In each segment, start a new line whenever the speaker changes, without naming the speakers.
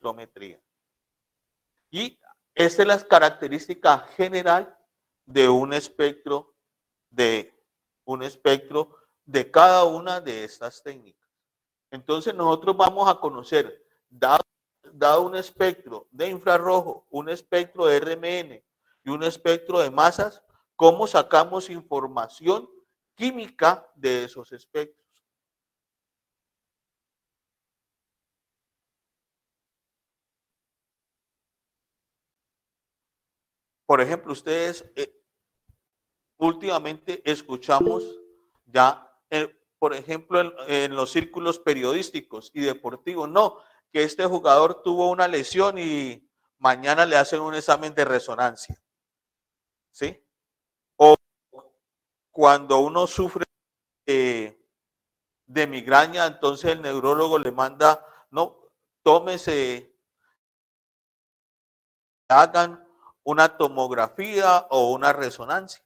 espectrometría. Y esta es la característica general de un espectro de cada una de estas técnicas. Entonces nosotros vamos a conocer, dado un espectro de infrarrojo, un espectro de RMN y un espectro de masas, cómo sacamos información química de esos espectros. Por ejemplo, ustedes últimamente escuchamos ya, por ejemplo, en los círculos periodísticos y deportivos, no, que este jugador tuvo una lesión y mañana le hacen un examen de resonancia, ¿sí? O cuando uno sufre de migraña, entonces el neurólogo le manda, no, tómese, hagan una tomografía o una resonancia,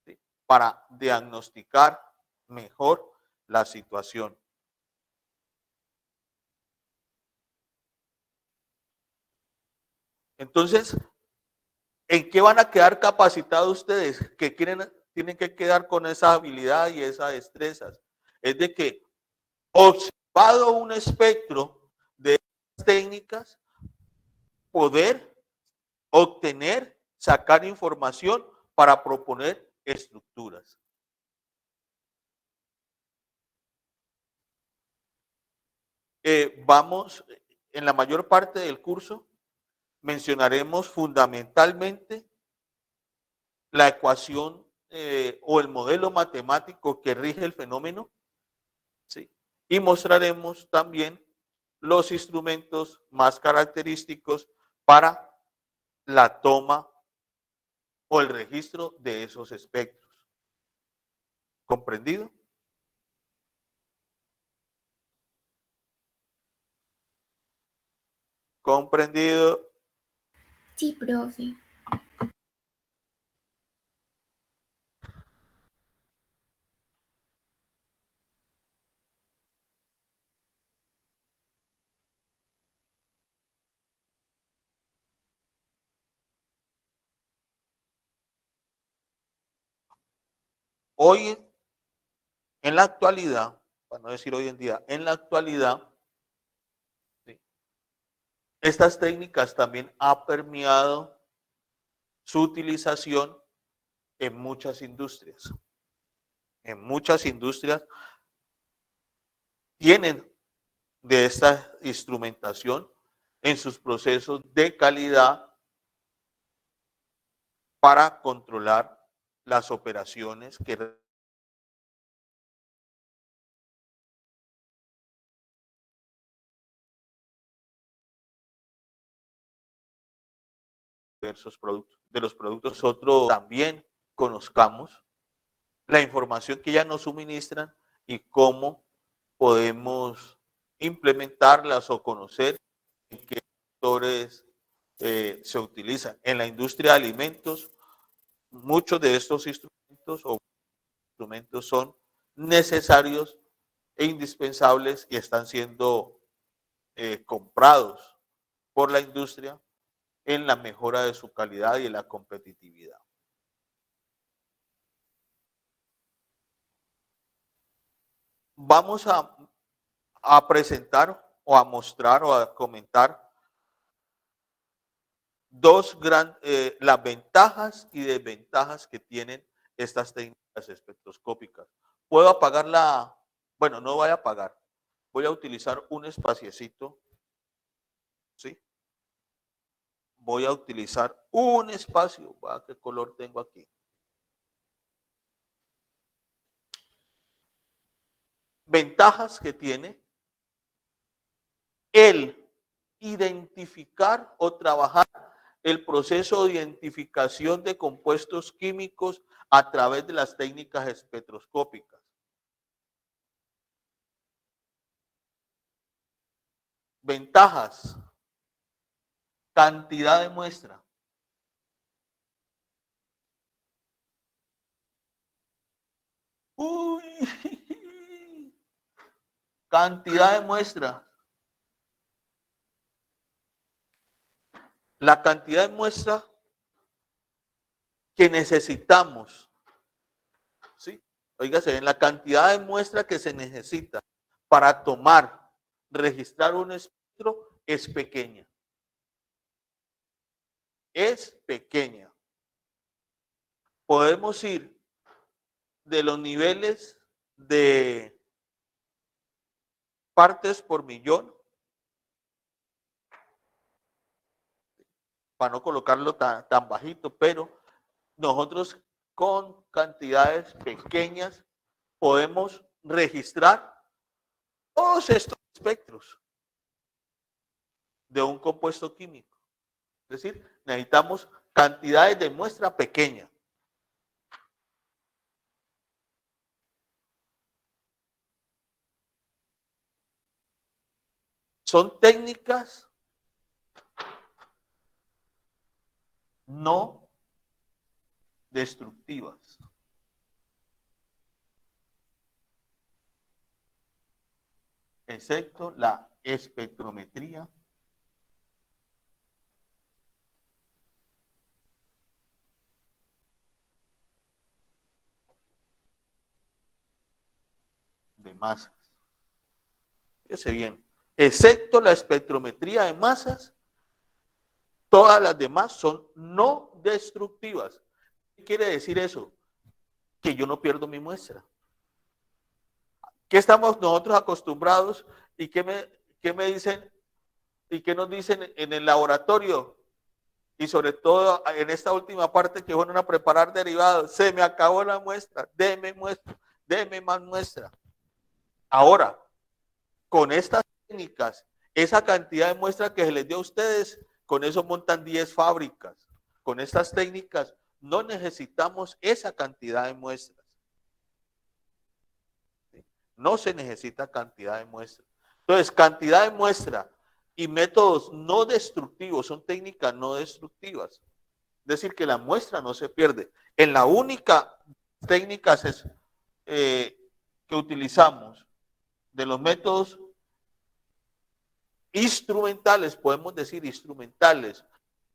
¿sí? Para diagnosticar mejor la situación. Entonces, ¿en qué van a quedar capacitados ustedes? Que tienen que quedar con esa habilidad y esas destrezas. Es de que, observado un espectro de técnicas, poder obtener, sacar información para proponer estructuras. Vamos, en la mayor parte del curso, mencionaremos fundamentalmente la ecuación o el modelo matemático que rige el fenómeno, ¿sí? Y mostraremos también los instrumentos más característicos para la toma o el registro de esos espectros. ¿Comprendido? ¿Comprendido?
Sí, profe.
Hoy, en la actualidad, para no decir hoy en día, en la actualidad, ¿sí? Estas técnicas también han permeado su utilización en muchas industrias. En muchas industrias tienen de esta instrumentación en sus procesos de calidad para controlar las operaciones que de los productos nosotros también conozcamos la información que ya nos suministran y cómo podemos implementarlas o conocer en qué sectores se utilizan. En la industria de alimentos, muchos de estos instrumentos son necesarios e indispensables y están siendo comprados por la industria en la mejora de su calidad y en la competitividad. Vamos a presentar o a mostrar o a comentar las ventajas y desventajas que tienen estas técnicas espectroscópicas. Puedo apagar bueno, no voy a apagar, voy a utilizar un espaciecito, ¿sí? Voy a utilizar un espacio, ¿qué color tengo aquí? Ventajas que tiene el identificar o trabajar el proceso de identificación de compuestos químicos a través de las técnicas espectroscópicas. Ventajas, cantidad de muestra. Uy, cantidad de muestra. La cantidad de muestra que necesitamos, ¿sí? Óigase, en la cantidad de muestra que se necesita para tomar, registrar un espectro es pequeña. Es pequeña. Podemos ir de los niveles de partes por millón, para no colocarlo tan bajito, pero nosotros con cantidades pequeñas podemos registrar todos estos espectros de un compuesto químico. Es decir, necesitamos cantidades de muestra pequeña. Son técnicas no destructivas. Excepto la espectrometría de masas. Fíjese bien, excepto la espectrometría de masas, todas las demás son no destructivas. ¿Qué quiere decir eso? Que yo no pierdo mi muestra. ¿Qué estamos nosotros acostumbrados y qué me dicen y qué nos dicen en el laboratorio? Y sobre todo en esta última parte que van a preparar derivados, se me acabó la muestra, deme más muestra. Ahora, con estas técnicas, esa cantidad de muestra que se les dio a ustedes, con eso montan 10 fábricas. Con estas técnicas no necesitamos esa cantidad de muestras. No se necesita cantidad de muestras. Entonces, cantidad de muestra y métodos no destructivos son técnicas no destructivas. Es decir, que la muestra no se pierde. En la única técnica que utilizamos de los métodos instrumentales, podemos decir instrumentales,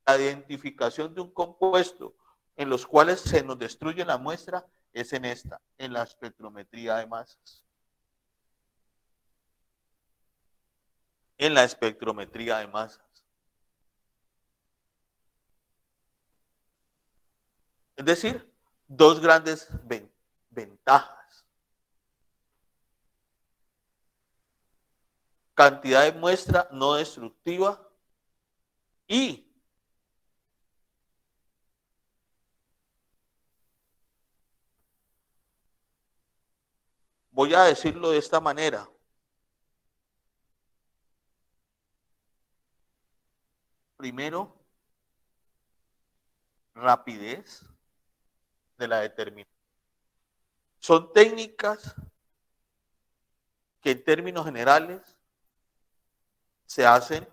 la identificación de un compuesto en los cuales se nos destruye la muestra, es en esta, en la espectrometría de masas. En la espectrometría de masas. Es decir, dos grandes ventajas. Cantidad de muestra no destructiva y voy a decirlo de esta manera. Primero, rapidez de la determinación. Son técnicas que en términos generales se hacen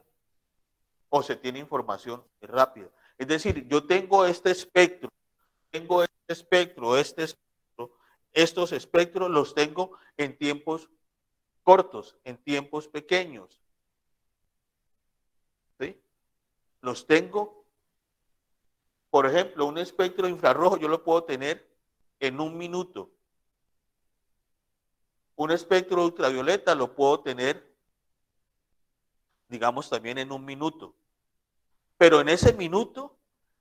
o se tiene información rápida. Es decir, yo tengo este espectro, estos espectros los tengo en tiempos cortos, en tiempos pequeños. ¿Sí? Los tengo, por ejemplo, un espectro infrarrojo yo lo puedo tener en 1 minuto. Un espectro ultravioleta lo puedo tener, digamos, también en 1 minuto. Pero en ese minuto,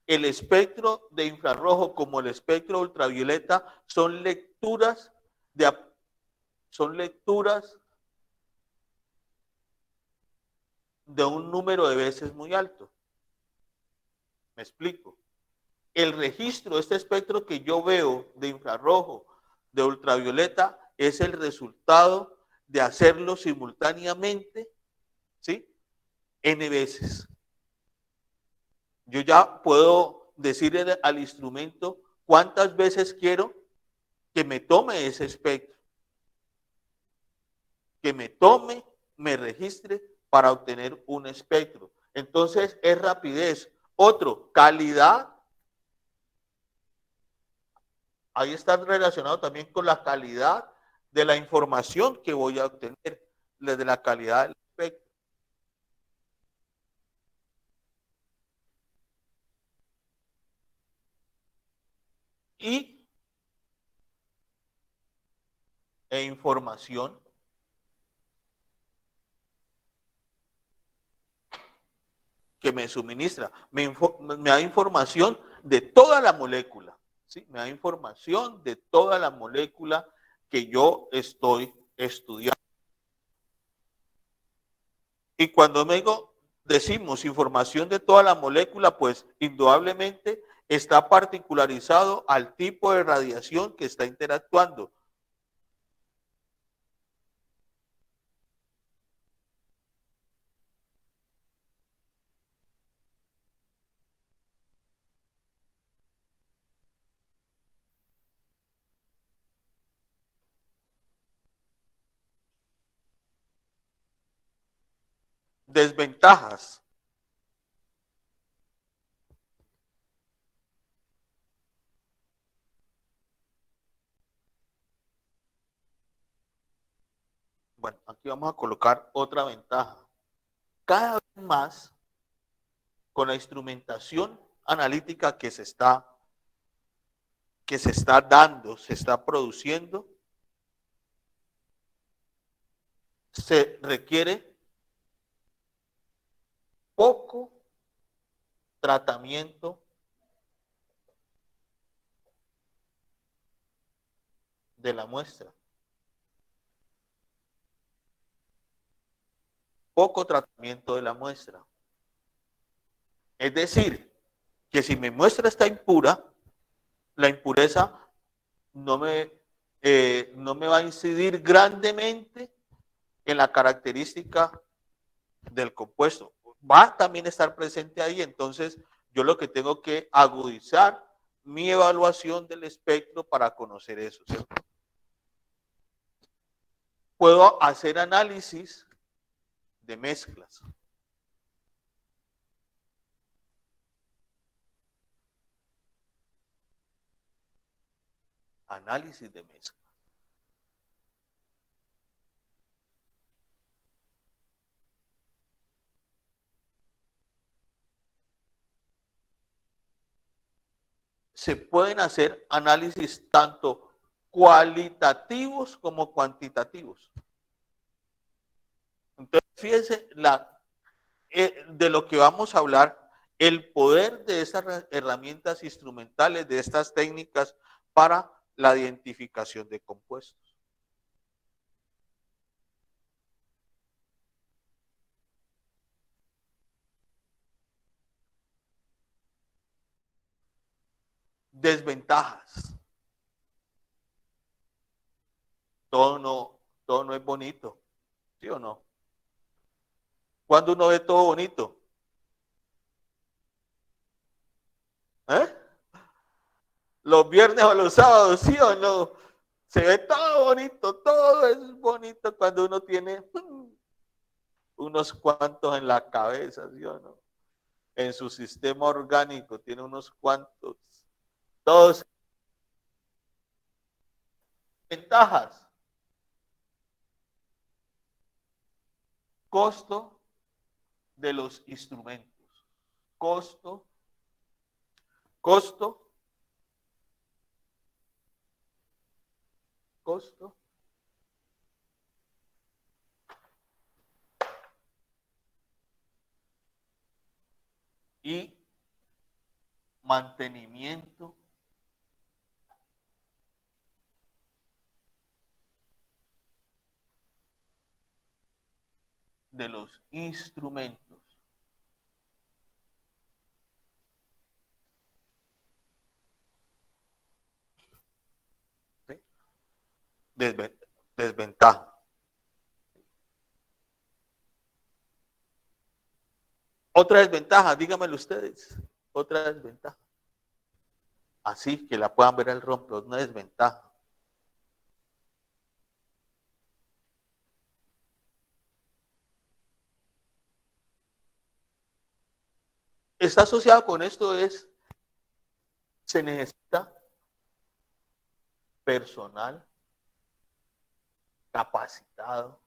el espectro de infrarrojo como el espectro ultravioleta son lecturas de un número de veces muy alto. Me explico. El registro de este espectro que yo veo de infrarrojo, de ultravioleta, es el resultado de hacerlo simultáneamente, ¿sí? N veces. Yo ya puedo decirle al instrumento cuántas veces quiero que me tome ese espectro. Que me tome, me registre para obtener un espectro. Entonces es rapidez. Otro, calidad. Ahí está relacionado también con la calidad de la información que voy a obtener, desde la calidad del espectro. e información que me suministra. Me da información de toda la molécula. ¿Sí? Me da información de toda la molécula que yo estoy estudiando. Y cuando decimos información de toda la molécula, pues indudablemente está particularizado al tipo de radiación que está interactuando. Desventajas. Bueno, aquí vamos a colocar otra ventaja. Cada vez más, con la instrumentación analítica que se está dando, se está produciendo, se requiere poco tratamiento de la muestra. Poco tratamiento de la muestra. Es decir, que si mi muestra está impura, la impureza no me va a incidir grandemente en la característica del compuesto. Va a también estar presente ahí, entonces yo lo que tengo que agudizar mi evaluación del espectro para conocer eso, ¿cierto? Puedo hacer análisis de mezclas. Análisis de mezclas. Se pueden hacer análisis tanto cualitativos como cuantitativos. Entonces, fíjense de lo que vamos a hablar, el poder de estas herramientas instrumentales, de estas técnicas para la identificación de compuestos. Desventajas. Todo no es bonito, ¿sí o no? ¿Cuándo uno ve todo bonito? ¿Eh? Los viernes o los sábados, ¿sí o no? Se ve todo bonito, todo es bonito cuando uno tiene unos cuantos en la cabeza, ¿sí o no? En su sistema orgánico tiene unos cuantos. Todos. Ventajas. Costo de los instrumentos. Costo y mantenimiento de los instrumentos. ¿Sí? Desventaja. Otra desventaja, díganmelo ustedes. Otra desventaja. Así que la puedan ver al romper, una desventaja. Está asociado con esto se necesita personal capacitado,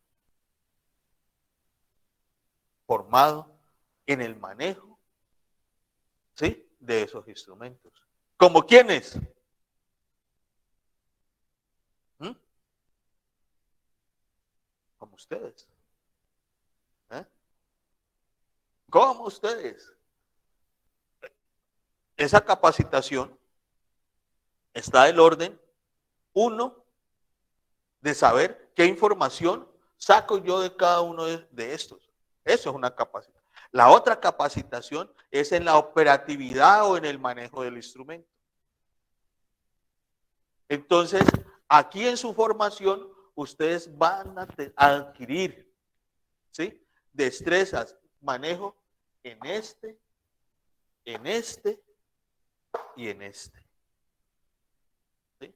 formado en el manejo, ¿sí?, de esos instrumentos. ¿Como quiénes? como ustedes. ¿Eh? Como ustedes. Esa capacitación está del orden, uno, de saber qué información saco yo de cada uno de estos. Eso es una capacitación. La otra capacitación es en la operatividad o en el manejo del instrumento. Entonces, aquí en su formación, ustedes van a adquirir, ¿sí?, destrezas, manejo en este y en este, ¿sí?,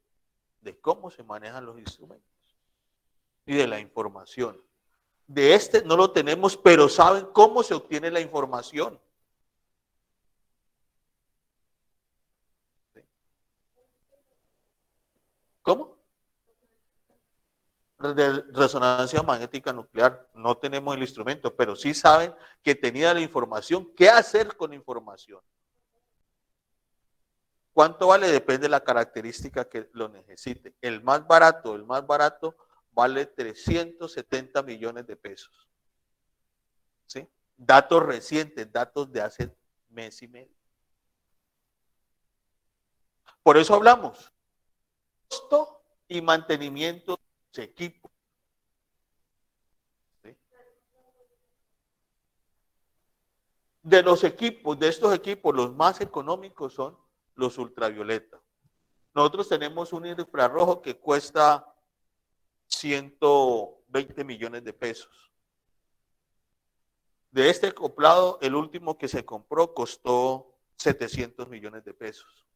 de cómo se manejan los instrumentos y de la información. De este no lo tenemos, pero saben cómo se obtiene la información. ¿Sí? ¿Cómo? De resonancia magnética nuclear. No tenemos el instrumento, pero sí saben que tenía la información. ¿Qué hacer con la información? ¿Cuánto vale? Depende de la característica que lo necesite. El más barato vale 370 millones de pesos. ¿Sí? Datos recientes, datos de hace mes y medio. Por eso hablamos. Costo y mantenimiento de equipo. ¿Sí? De los equipos, de estos equipos, los más económicos son los ultravioletas. Nosotros tenemos un infrarrojo que cuesta 120 millones de pesos. De este acoplado, el último que se compró costó 700 millones de pesos.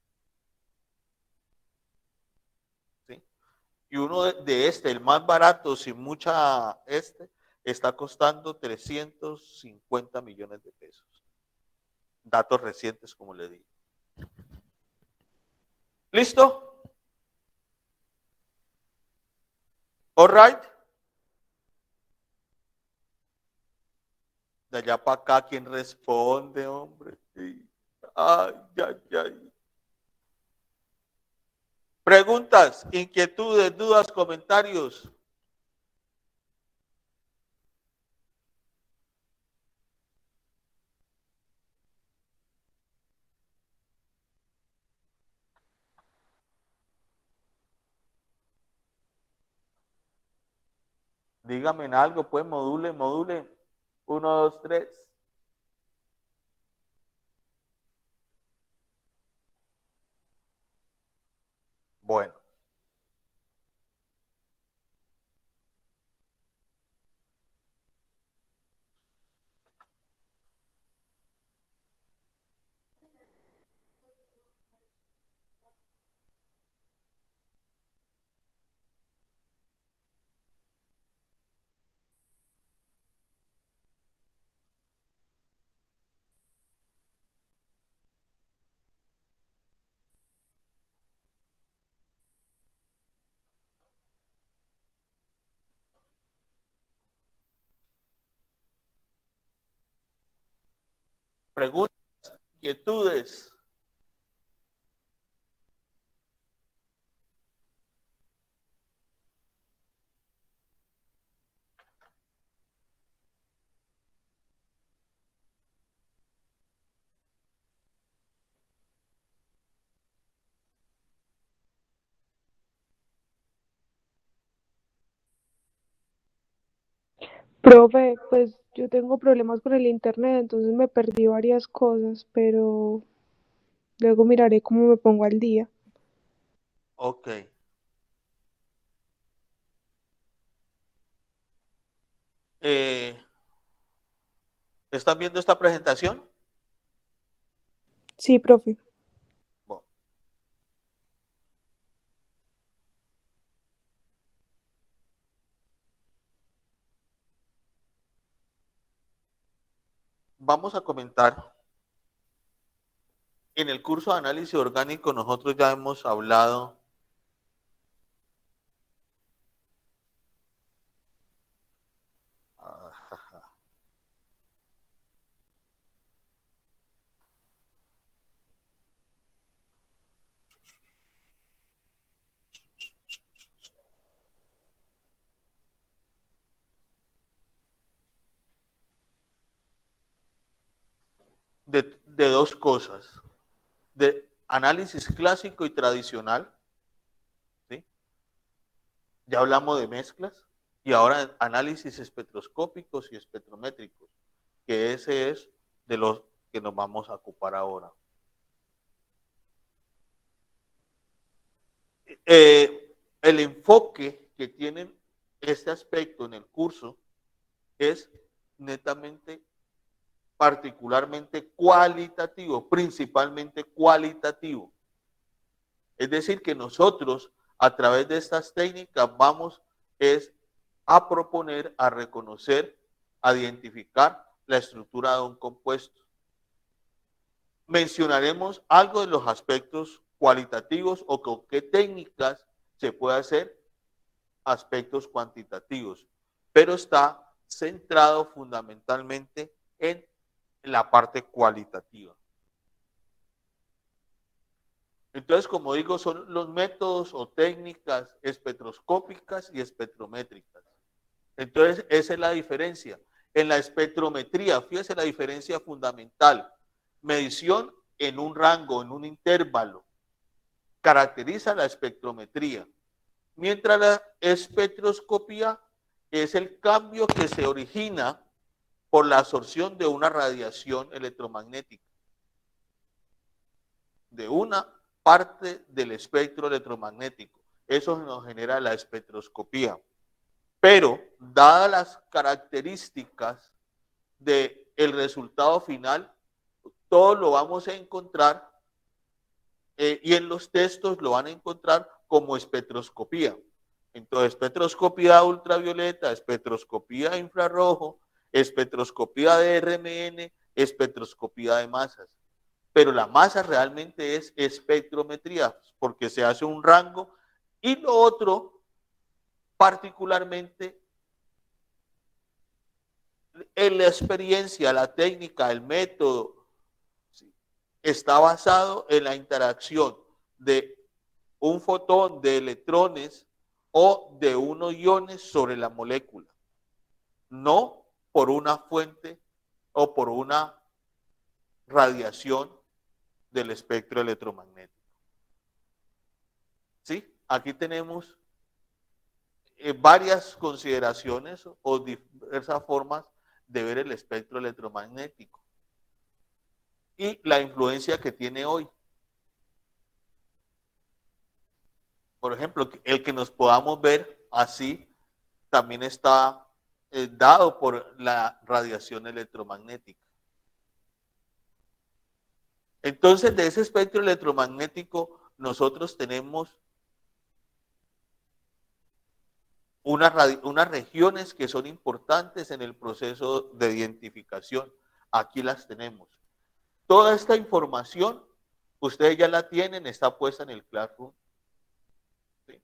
¿Sí? Y uno de este, el más barato, sin mucha está costando 350 millones de pesos. Datos recientes, como le digo. ¿Listo? All right. De allá para acá, ¿quién responde, hombre? Ay, ay, ay. Preguntas, inquietudes, dudas, comentarios. Dígame en algo, pues module. 1, 2, 3. Bueno. Preguntas, inquietudes.
Profe, pues yo tengo problemas con el internet, entonces me perdí varias cosas, pero luego miraré cómo me pongo al día.
Ok. ¿Están viendo esta presentación?
Sí, profe.
Bueno. Vamos a comentar. En el curso de análisis orgánico nosotros ya hemos hablado de dos cosas, de análisis clásico y tradicional, ¿sí? Ya hablamos de mezclas, y ahora análisis espectroscópicos y espectrométricos, que ese es de los que nos vamos a ocupar ahora. El enfoque que tienen este aspecto en el curso es netamente, particularmente cualitativo, principalmente cualitativo. Es decir, que nosotros a través de estas técnicas vamos a proponer, a reconocer, a identificar la estructura de un compuesto. Mencionaremos algo de los aspectos cualitativos o con qué técnicas se puede hacer aspectos cuantitativos, pero está centrado fundamentalmente en la parte cualitativa. Entonces, como digo, son los métodos o técnicas espectroscópicas y espectrométricas. Entonces, esa es la diferencia. En la espectrometría, fíjese la diferencia fundamental. Medición en un rango, en un intervalo, caracteriza la espectrometría. Mientras la espectroscopía es el cambio que se origina por la absorción de una radiación electromagnética, de una parte del espectro electromagnético. Eso nos genera la espectroscopía. Pero, dadas las características del resultado final, todo lo vamos a encontrar y en los textos lo van a encontrar como espectroscopía. Entonces, espectroscopía ultravioleta, espectroscopía infrarrojo, espectroscopía de RMN, espectroscopía de masas. Pero la masa realmente es espectrometría, porque se hace un rango. Y lo otro, particularmente, en la experiencia, la técnica, el método, está basado en la interacción de un fotón de electrones o de unos iones sobre la molécula, no por una fuente o por una radiación del espectro electromagnético. ¿Sí? Aquí tenemos varias consideraciones o diversas formas de ver el espectro electromagnético y la influencia que tiene hoy. Por ejemplo, el que nos podamos ver así también está dado por la radiación electromagnética. Entonces, de ese espectro electromagnético, nosotros tenemos unas regiones que son importantes en el proceso de identificación. Aquí las tenemos. Toda esta información, ustedes ya la tienen, está puesta en el Classroom. ¿Sí?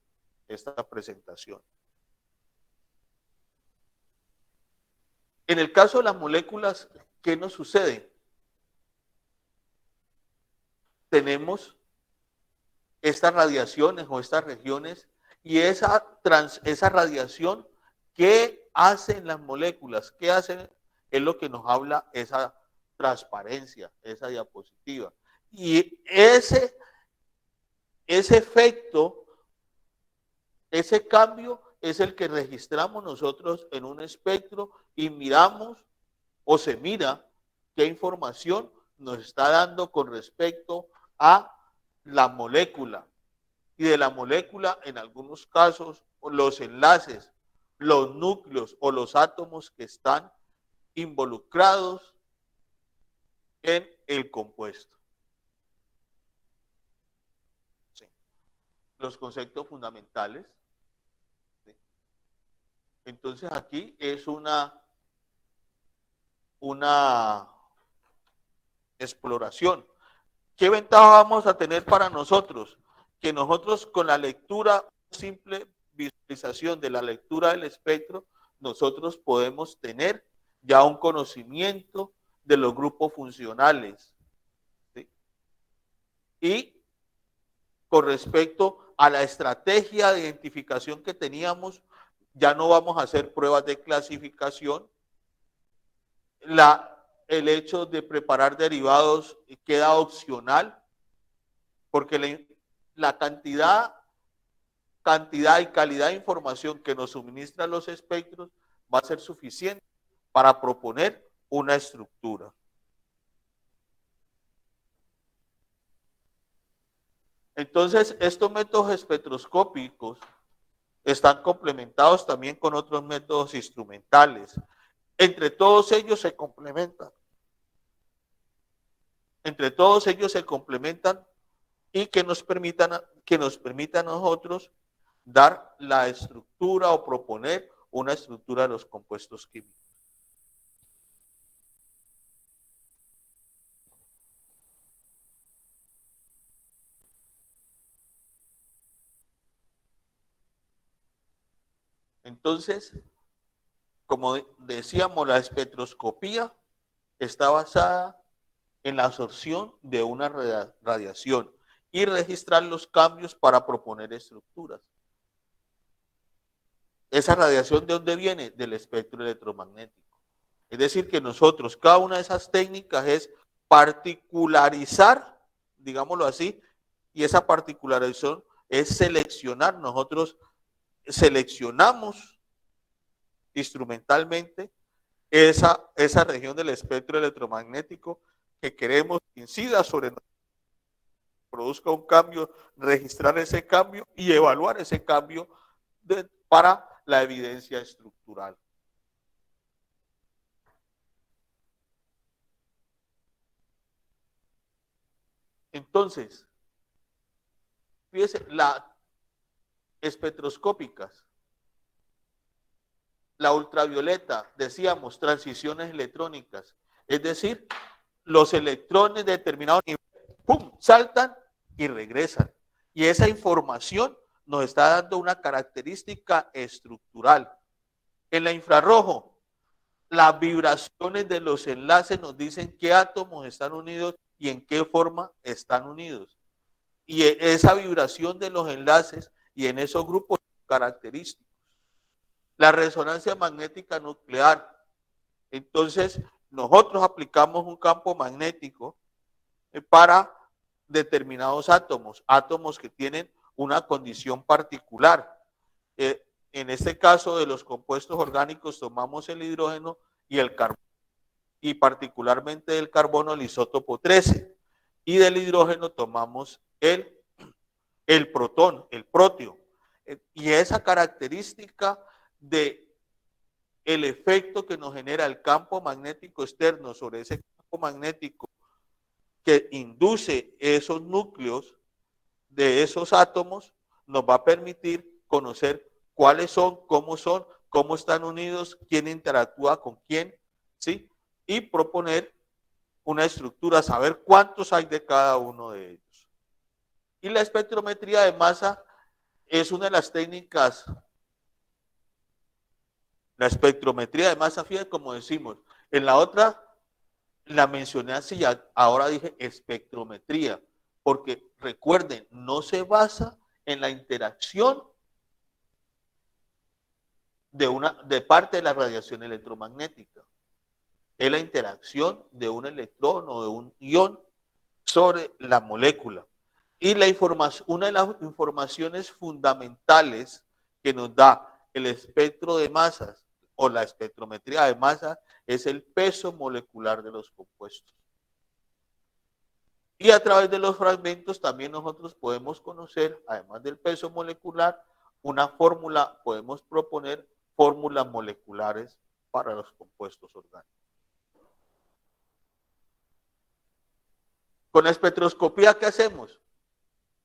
Esta presentación. En el caso de las moléculas, ¿qué nos sucede? Tenemos estas radiaciones o estas regiones y esa radiación, ¿qué hacen las moléculas? ¿Qué hacen? Es lo que nos habla esa transparencia, esa diapositiva. Y ese efecto, ese cambio es el que registramos nosotros en un espectro y miramos o se mira qué información nos está dando con respecto a la molécula. Y de la molécula, en algunos casos, los enlaces, los núcleos o los átomos que están involucrados en el compuesto. Sí. Los conceptos fundamentales. Sí. Entonces aquí es una exploración. ¿Qué ventaja vamos a tener para nosotros? Que nosotros con la lectura, simple visualización de la lectura del espectro, nosotros podemos tener ya un conocimiento de los grupos funcionales. ¿Sí? Y con respecto a la estrategia de identificación que teníamos, ya no vamos a hacer pruebas de clasificación. el hecho de preparar derivados queda opcional, porque la cantidad y calidad de información que nos suministran los espectros va a ser suficiente para proponer una estructura. Entonces, estos métodos espectroscópicos están complementados también con otros métodos instrumentales. Entre todos ellos se complementan. Entre todos ellos se complementan y que nos permitan a nosotros dar la estructura o proponer una estructura de los compuestos químicos. Entonces, como decíamos, la espectroscopía está basada en la absorción de una radiación y registrar los cambios para proponer estructuras. ¿Esa radiación de dónde viene? Del espectro electromagnético. Es decir, que nosotros, cada una de esas técnicas es particularizar, digámoslo así, y esa particularización es seleccionar. Nosotros seleccionamos instrumentalmente esa región del espectro electromagnético que queremos que incida sobre nosotros, produzca un cambio, registrar ese cambio y evaluar ese cambio para la evidencia estructural. Entonces, fíjese, las espectroscópicas, la ultravioleta, decíamos, transiciones electrónicas, es decir, los electrones de determinado nivel, ¡pum!, saltan y regresan. Y esa información nos está dando una característica estructural. En la infrarrojo, las vibraciones de los enlaces nos dicen qué átomos están unidos y en qué forma están unidos. Y esa vibración de los enlaces y en esos grupos característicos. La resonancia magnética nuclear. Entonces, nosotros aplicamos un campo magnético para determinados átomos que tienen una condición particular. En este caso de los compuestos orgánicos tomamos el hidrógeno y el carbono, y particularmente del carbono el isótopo 13, y del hidrógeno tomamos el protón, el protio. Y esa característica de el efecto que nos genera el campo magnético externo sobre ese campo magnético que induce esos núcleos de esos átomos, nos va a permitir conocer cuáles son, cómo están unidos, quién interactúa con quién, ¿sí? Y proponer una estructura, saber cuántos hay de cada uno de ellos. Y la espectrometría de masa es una de las técnicas. La espectrometría de masa, fíjate como decimos, en la otra la mencioné así, ahora dije espectrometría, porque recuerden, no se basa en la interacción de parte de la radiación electromagnética. Es la interacción de un electrón o de un ion sobre la molécula. Y una de las informaciones fundamentales que nos da el espectro de masas o la espectrometría de masas es el peso molecular de los compuestos. Y a través de los fragmentos también nosotros podemos conocer, además del peso molecular, una fórmula, podemos proponer fórmulas moleculares para los compuestos orgánicos. Con la espectroscopía, ¿qué hacemos?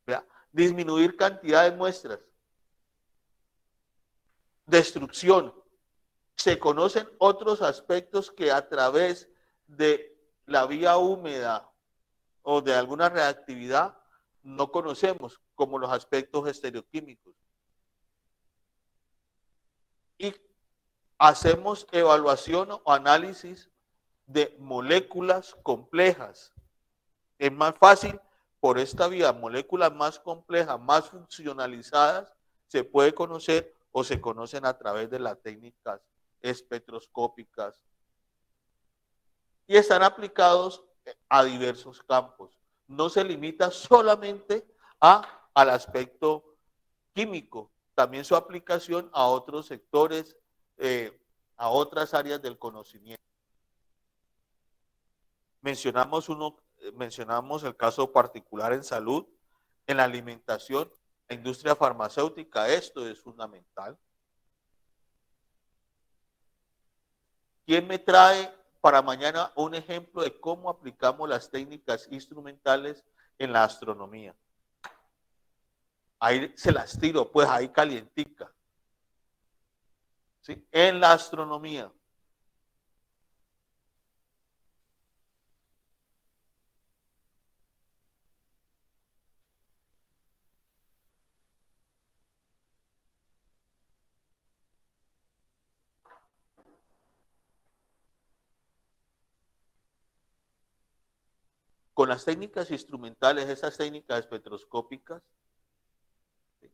Vea, disminuir cantidad de muestras. Destrucción. Se conocen otros aspectos que a través de la vía húmeda o de alguna reactividad no conocemos, como los aspectos estereoquímicos. Y hacemos evaluación o análisis de moléculas complejas. Es más fácil por esta vía, moléculas más complejas, más funcionalizadas, se puede conocer o se conocen a través de las técnicas espectroscópicas y están aplicados a diversos campos. No se limita solamente al aspecto químico, también su aplicación a otros sectores, a otras áreas del conocimiento. Mencionamos el caso particular en salud, en la alimentación, la industria farmacéutica, esto es fundamental. ¿Quién me trae para mañana un ejemplo de cómo aplicamos las técnicas instrumentales en la astronomía? Ahí se las tiro, pues ahí calientica. ¿Sí? En la astronomía. Con las técnicas instrumentales, esas técnicas espectroscópicas, ¿sí?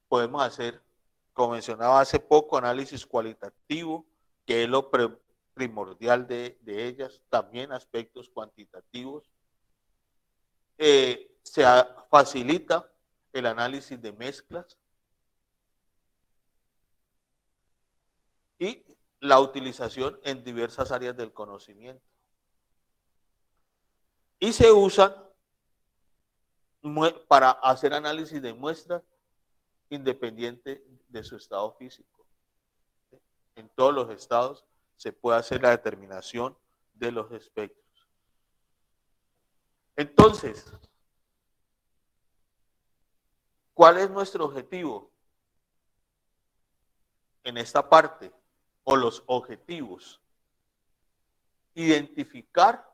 Podemos hacer, como mencionaba hace poco, análisis cualitativo, que es lo primordial de ellas, también aspectos cuantitativos. Se facilita el análisis de mezclas y la utilización en diversas áreas del conocimiento. Y se usan para hacer análisis de muestras independiente de su estado físico. En todos los estados se puede hacer la determinación de los espectros. Entonces, ¿cuál es nuestro objetivo en esta parte? O los objetivos. Identificar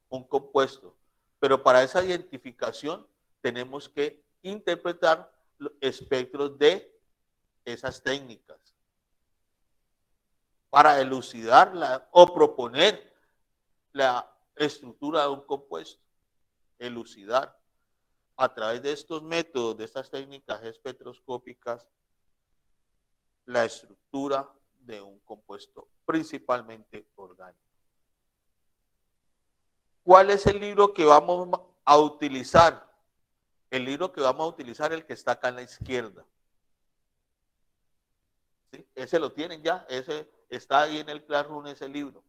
un compuesto, pero para esa identificación tenemos que interpretar los espectros de esas técnicas para elucidarla o proponer la estructura de un compuesto, elucidar a través de estos métodos, de estas técnicas espectroscópicas, la estructura de un compuesto principalmente orgánico. ¿Cuál es el libro que vamos a utilizar? El libro que vamos a utilizar es el que está acá en la izquierda. ¿Sí? Ese lo tienen ya, ese está ahí en el Classroom, ese libro.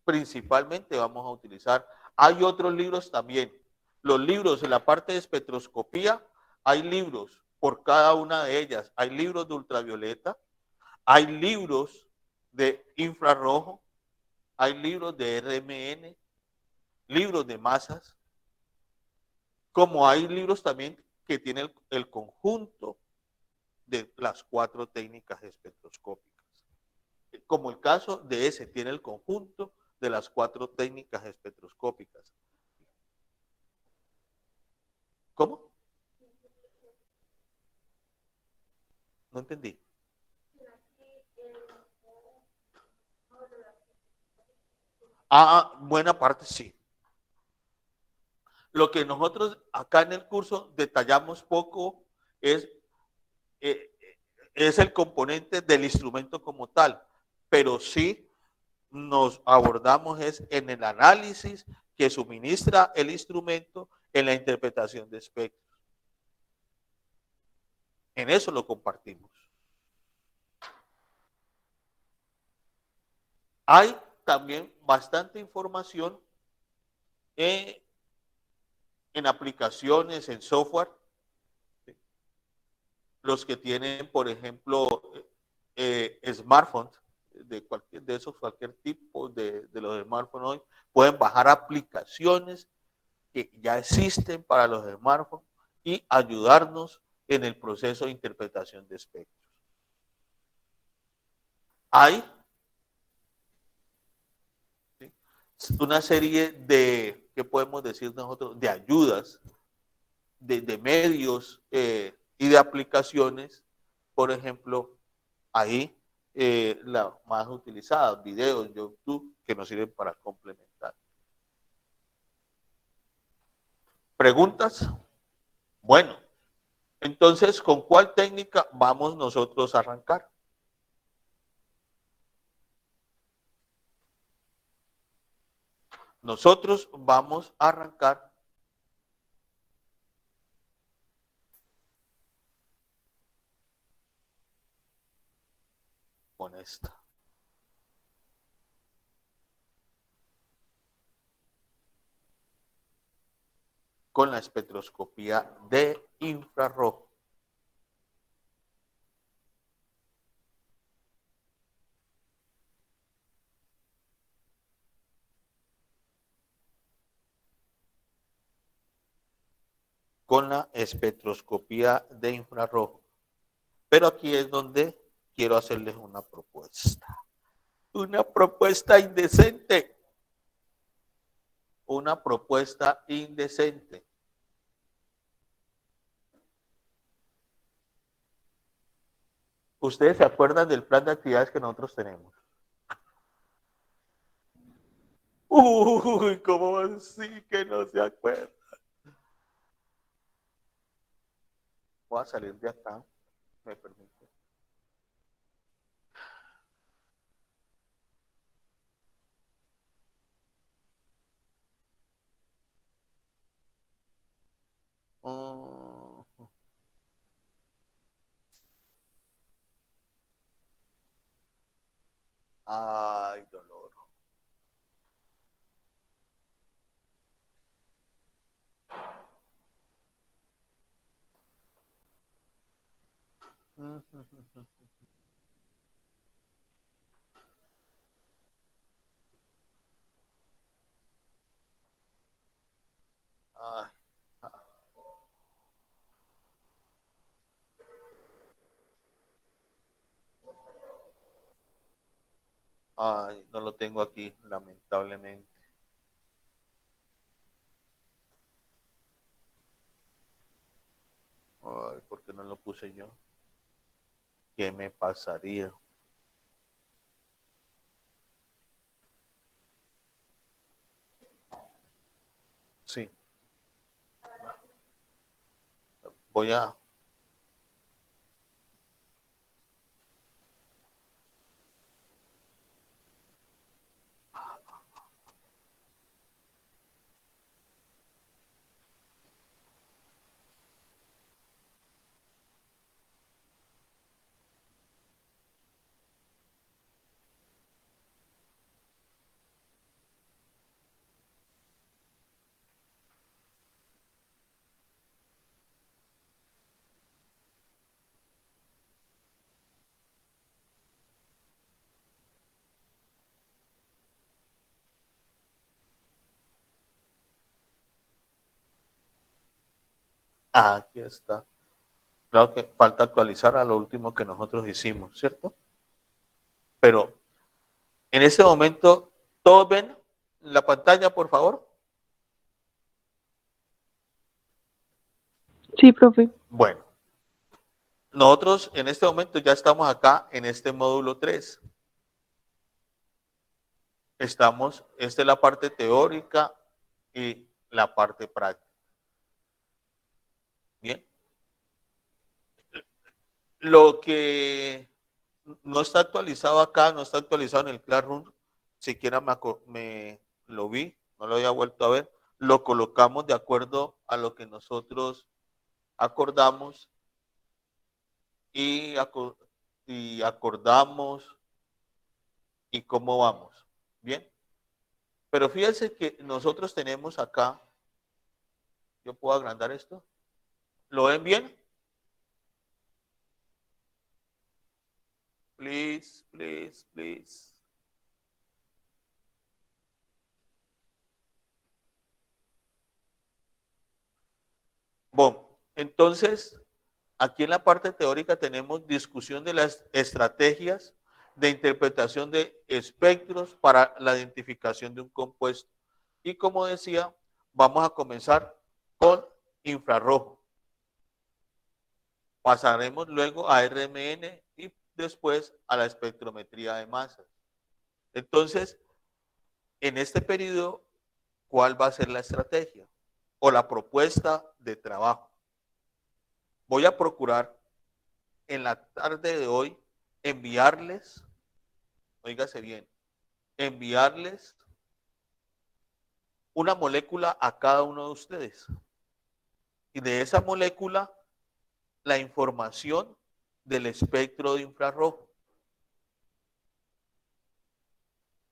Principalmente vamos a utilizar. Hay otros libros también. Los libros en la parte de espectroscopía, hay libros por cada una de ellas. Hay libros de ultravioleta, hay libros de infrarrojo, hay libros de RMN, libros de masas, como hay libros también que tienen el conjunto de las 4 técnicas espectroscópicas. Como el caso de ese, tiene el conjunto de las 4 técnicas espectroscópicas. ¿Cómo? No entendí. Buena parte sí. Lo que nosotros acá en el curso detallamos poco es el componente del instrumento como tal, pero sí nos abordamos es en el análisis que suministra el instrumento en la interpretación de espectros. En eso lo compartimos. Hay también bastante información en aplicaciones, en software. Los que tienen, por ejemplo, smartphones, cualquier tipo de los smartphones hoy, pueden bajar aplicaciones que ya existen para los smartphones y ayudarnos en el proceso de interpretación de espectros. Hay una serie de, ¿qué podemos decir nosotros? De ayudas, de medios y de aplicaciones, por ejemplo, ahí la más utilizada, videos de YouTube que nos sirven para complementar. ¿Preguntas? Bueno, entonces, ¿con cuál técnica vamos nosotros a arrancar? Nosotros vamos a arrancar con esta. Con la espectroscopía de infrarrojo. Con la espectroscopía de infrarrojo. Pero aquí es donde quiero hacerles una propuesta. Una propuesta indecente. Una propuesta indecente. Ustedes se acuerdan del plan de actividades que nosotros tenemos. Uy, ¿cómo así que no se acuerdan? Voy a salir de acá, me permite. Ay, dolor. Ay, ay, no lo tengo aquí, lamentablemente. Ay, ¿por qué no lo puse yo? ¿Qué me pasaría? Sí, voy a... Ah, aquí está. Claro que falta actualizar a lo último que nosotros hicimos, ¿cierto? Pero en ese momento, ¿todos ven la pantalla, por favor?
Sí, profe.
Bueno, nosotros en este momento ya estamos acá en este módulo 3. Estamos, esta es la parte teórica y la parte práctica. Bien. Lo que no está actualizado acá, no está actualizado en el Classroom, siquiera me lo vi, no lo había vuelto a ver, lo colocamos de acuerdo a lo que nosotros acordamos y, y acordamos y cómo vamos. Bien. Pero fíjense que nosotros tenemos acá, yo puedo agrandar esto, ¿lo ven bien? Please, please, please. Bueno, entonces, aquí en la parte teórica tenemos discusión de las estrategias de interpretación de espectros para la identificación de un compuesto. Y como decía, vamos a comenzar con infrarrojo. Pasaremos luego a RMN y después a la espectrometría de masas. Entonces, en este periodo, ¿cuál va a ser la estrategia o la propuesta de trabajo? Voy a procurar en la tarde de hoy enviarles, oígase bien, enviarles una molécula a cada uno de ustedes. Y de esa molécula, la información del espectro de infrarrojo.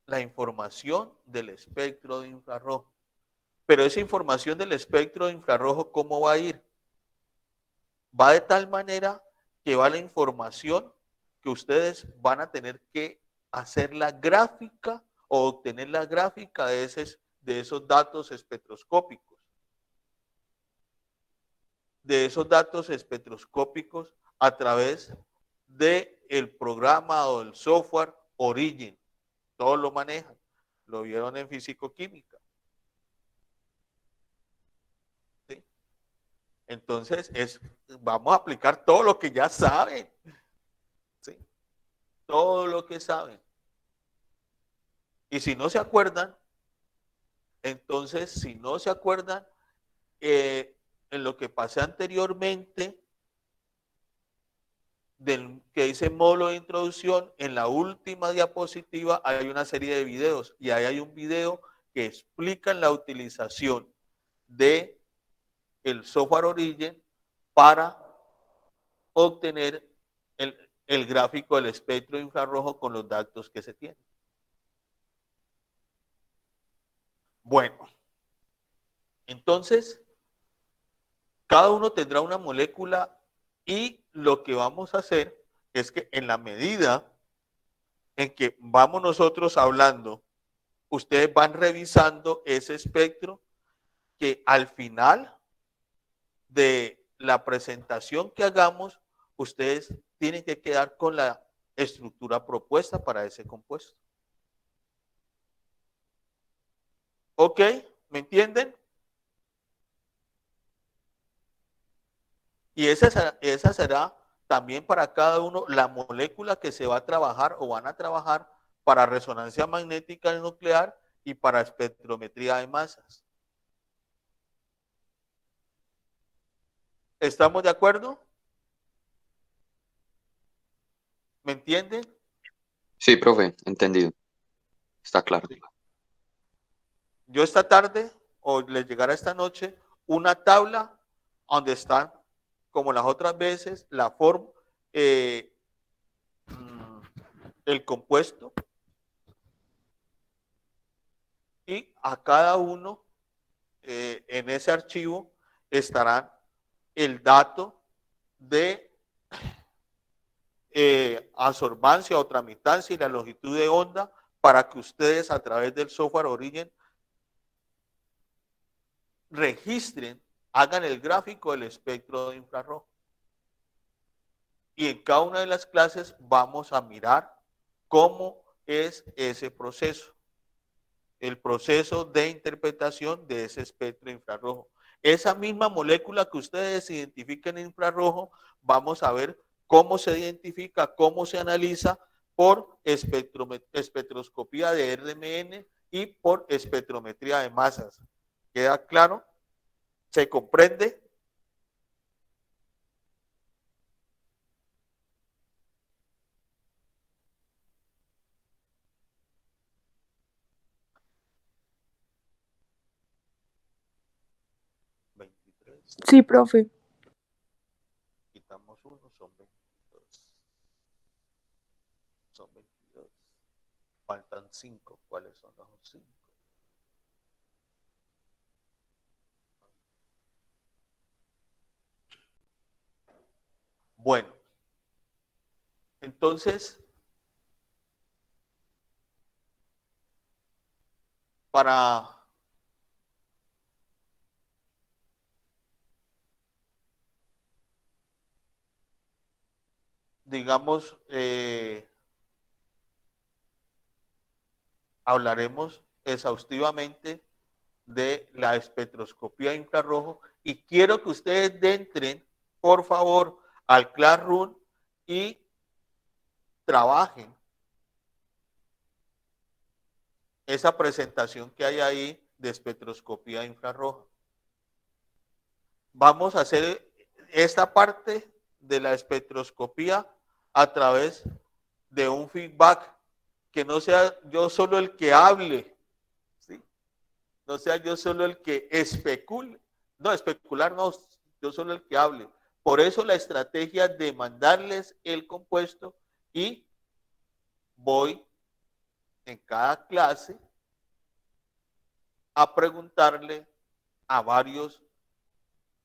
La información del espectro de infrarrojo. Pero esa información del espectro de infrarrojo, ¿cómo va a ir? Va de tal manera que va la información que ustedes van a tener que hacer la gráfica o obtener la gráfica de esos datos espectroscópicos. De esos datos espectroscópicos a través del programa o del software Origin. Todos lo manejan. Lo vieron en físico-química. ¿Sí? Entonces, vamos a aplicar todo lo que ya saben. ¿Sí? Todo lo que saben. Y si no se acuerdan, entonces, si no se acuerdan, en lo que pasé anteriormente, del que dice módulo de introducción, en la última diapositiva hay una serie de videos y ahí hay un video que explica la utilización de el software Origin para obtener el gráfico del espectro infrarrojo con los datos que se tienen. Bueno, entonces, cada uno tendrá una molécula y lo que vamos a hacer es que en la medida en que vamos nosotros hablando, ustedes van revisando ese espectro que al final de la presentación que hagamos, ustedes tienen que quedar con la estructura propuesta para ese compuesto. ¿Ok? ¿Me entienden? Y esa será también para cada uno la molécula que se va a trabajar o van a trabajar para resonancia magnética nuclear y para espectrometría de masas. ¿Estamos de acuerdo? ¿Me entienden?
Sí, profe, entendido. Está claro.
Sí. Yo esta tarde, o les llegará esta noche, una tabla donde están, como las otras veces, la forma, el compuesto, y a cada uno en ese archivo estarán el dato de absorbancia o tramitancia y la longitud de onda para que ustedes a través del software Origin registren, hagan el gráfico del espectro de infrarrojo. Y en cada una de las clases vamos a mirar cómo es ese proceso, el proceso de interpretación de ese espectro infrarrojo. Esa misma molécula que ustedes identifiquen en infrarrojo, vamos a ver cómo se identifica, cómo se analiza por espectroscopía de RMN y por espectrometría de masas. ¿Queda claro? ¿Se comprende?
Sí, profe.
Quitamos uno, son 22. Son 22. Faltan 5. ¿Cuáles son los 5? Bueno, entonces, para digamos, hablaremos exhaustivamente de la espectroscopía infrarrojo y quiero que ustedes entren, por favor, al Classroom y trabajen esa presentación que hay ahí de espectroscopía infrarroja. Vamos a hacer esta parte de la espectroscopía a través de un feedback, que no sea yo solo el que hable, ¿sí? no sea yo solo el que especule, no, especular no, yo solo el que hable. Por eso la estrategia de mandarles el compuesto y voy en cada clase a preguntarle a varios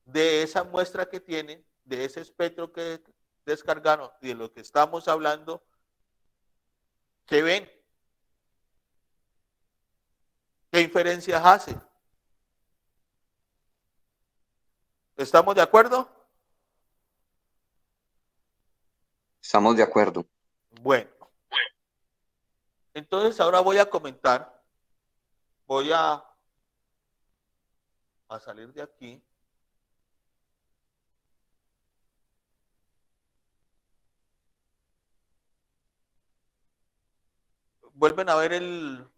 de esa muestra que tienen, de ese espectro que descargaron y de lo que estamos hablando, ¿qué ven? ¿Qué inferencias hace? ¿Estamos de acuerdo?
Estamos de acuerdo.
Bueno, entonces ahora voy a comentar, voy a salir de aquí. ¿Vuelven a ver el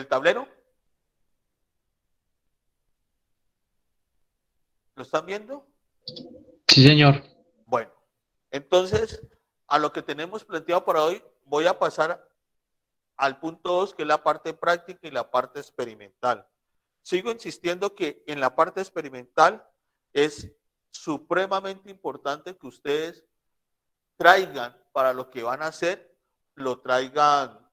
tablero? ¿Lo están viendo?
Sí, señor.
Bueno, entonces a lo que tenemos planteado para hoy, voy a pasar al punto 2, que es la parte práctica y la parte experimental. Sigo insistiendo que en la parte experimental es supremamente importante que ustedes traigan para lo que van a hacer, lo traigan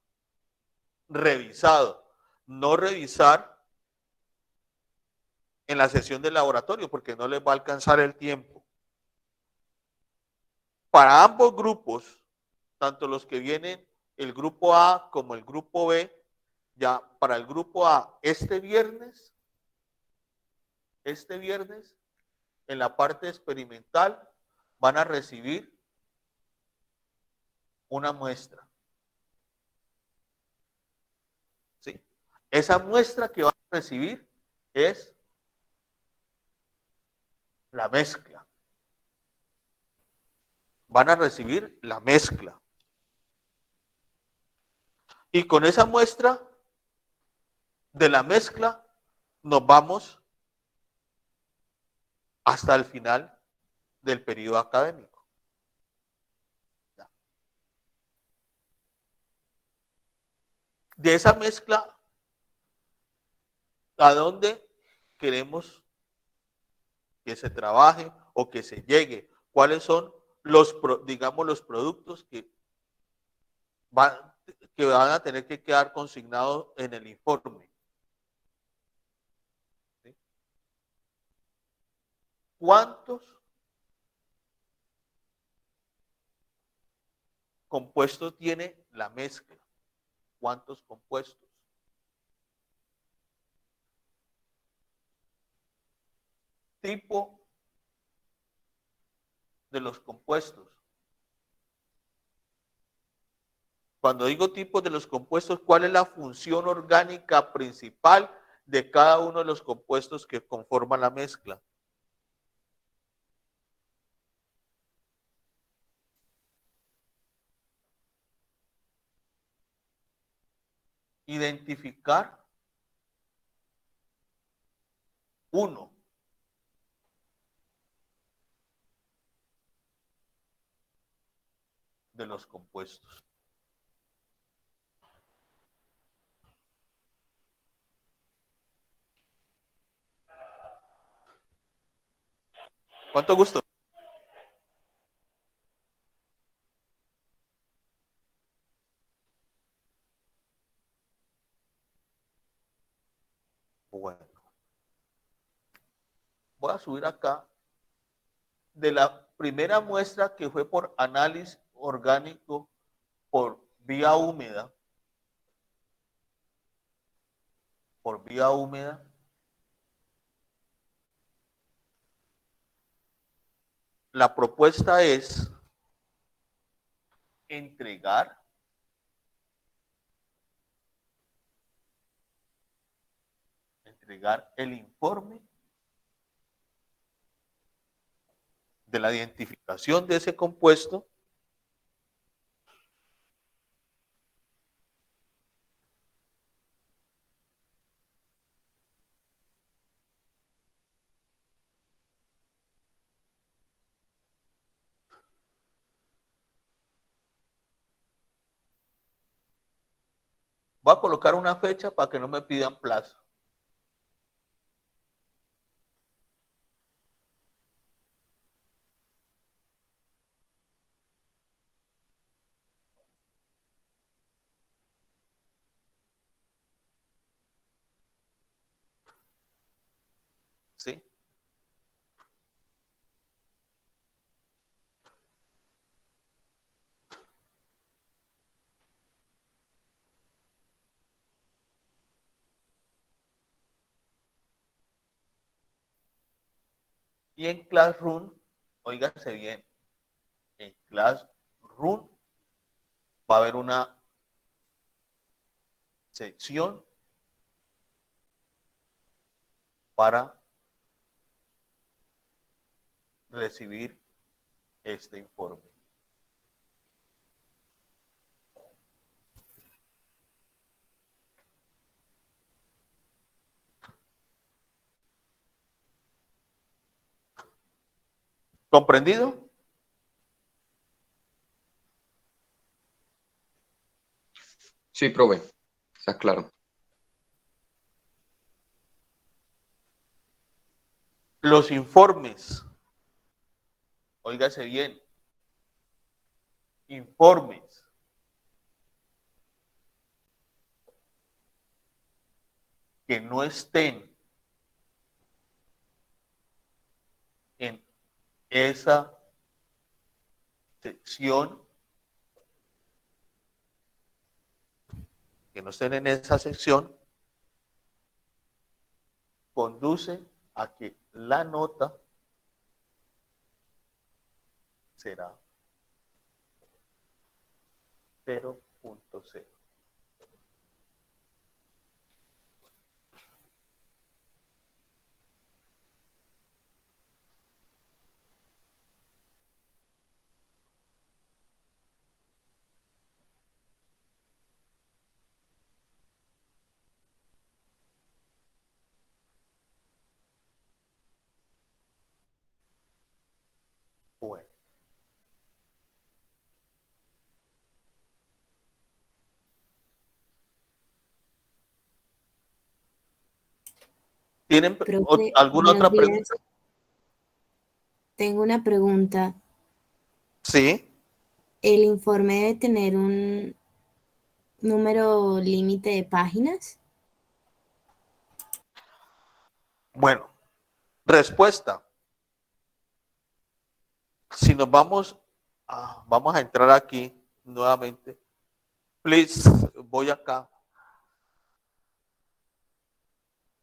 revisado, no revisar en la sesión de laboratorio porque no les va a alcanzar el tiempo. Para ambos grupos, tanto los que vienen el grupo A como el grupo B, ya para el grupo A este viernes, en la parte experimental, van a recibir una muestra. ¿Sí? Esa muestra que van a recibir es la mezcla. Van a recibir la mezcla. Y con esa muestra de la mezcla nos vamos hasta el final del periodo académico. De esa mezcla, ¿a dónde queremos que se trabaje o que se llegue? ¿Cuáles son los, digamos, los productos que van a tener que quedar consignados en el informe? ¿Sí? ¿Cuántos compuestos tiene la mezcla? ¿Cuántos compuestos? Tipo de los compuestos. Cuando digo tipo de los compuestos, ¿cuál es la función orgánica principal de cada uno de los compuestos que conforman la mezcla? Identificar uno de los compuestos. ¿Cuánto gusto? Bueno, voy a subir acá de la primera muestra que fue por análisis orgánico por vía húmeda. Por vía húmeda. La propuesta es entregar el informe de la identificación de ese compuesto voy a colocar una fecha para que no me pidan plazo. Y en Classroom, óigase bien, en Classroom va a haber una sección para recibir este informe. ¿Comprendido?
Sí, profe. Está claro.
Los informes, óigase bien, informes que no estén en esa sección, conduce a que la nota será 0.0. Bueno, ¿tienen
Profe,
alguna
buenos
otra pregunta?
días. Tengo una pregunta.
Sí.
¿El informe debe tener un número límite de páginas?
Bueno, respuesta. Si nos vamos a entrar aquí nuevamente. Please, voy acá.